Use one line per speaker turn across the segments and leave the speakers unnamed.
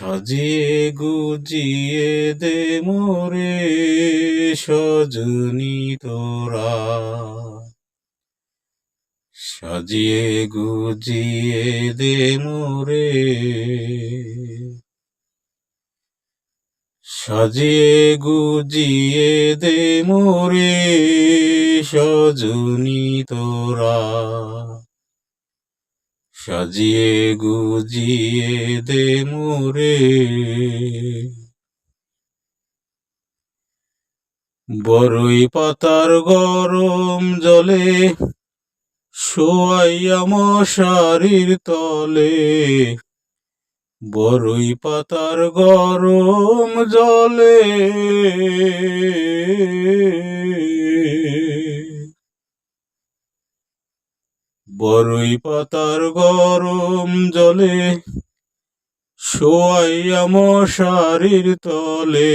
সাজিয়ে গুজিয়ে দে মোরে সজনী তোরা। সাজিয়ে গুজিয়ে দে মোরে, সাজিয়ে গুজিয়ে দে মোরে সজনী তোরা। সাজিয়ে গুজিয়ে দে মোরে, বরই পাতার গরম জলে শোয়াইয়া মশারির তলে। বরই পাতার গরম জলে বরই পাতার গরম জলে শোয়াইয়া মশারির তলে।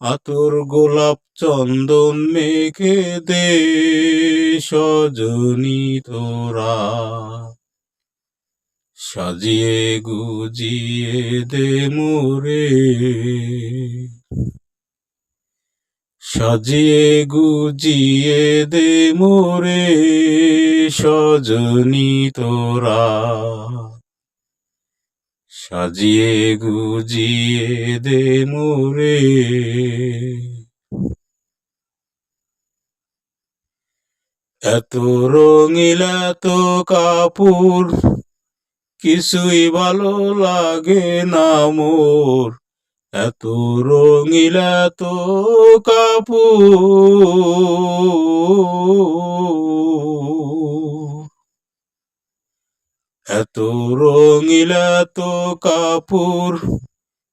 আতর গোলাপ চন্দন মেখে দে সজনী তোরা। সাজিয়ে গুজিয়ে দে মোরে, সাজিয়ে গুজিয়ে দে মোরে সজনী তোরা। সাজিয়ে গুজিয়ে দে মোরে, এত রঙিল এত কাপুর কিছুই ভালো লাগে না মোর। এত রঙিল এত কাপুর, এত রঙিল এত কাপুর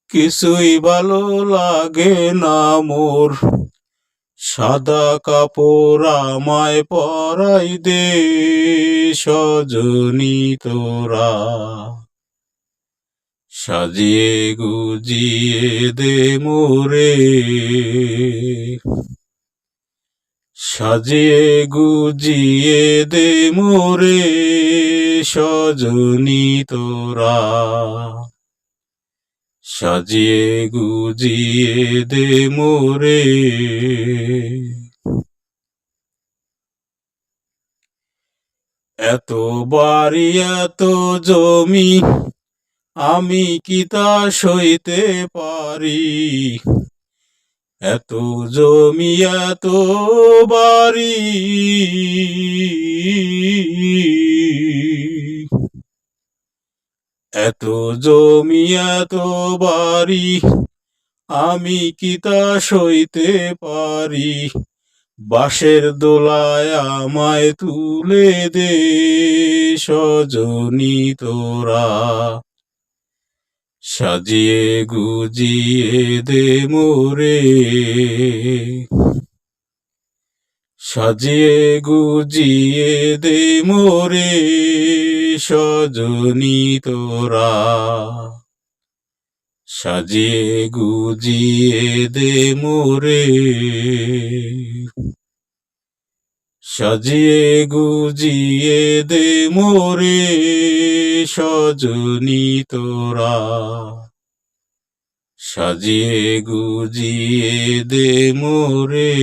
কিছুই ভালো লাগে না মোর। সাদা কাপড় আমায় পরাই দে সজনী তোরা। সাজিয়ে গুজিয়ে দে মোরে, সাজিয়ে গুজিয়ে দে মোরে সজনী তোরা। সাজিয়ে গুজিয়ে দে মোরে, এত বাড়ি এত জমি আমি কি তা সইতে পারি। এত জমি এত বাড়ি এত জমি এত বাড়ি আমি কি তা সইতে পারি। বাঁশের দোলায় আমায় তুলে দে সজনী তোরা। সাজিয়ে গুজিয়ে দে মোরে, সাজিয়ে গুজিয়ে দে মোরে সজনী তোরা। সাজিয়ে গুজিয়ে দে মোরে, সাজিয়ে গুজিয়ে দে মোরে সজনী তোরা। সাজিয়ে গুজিয়ে দে মোরে।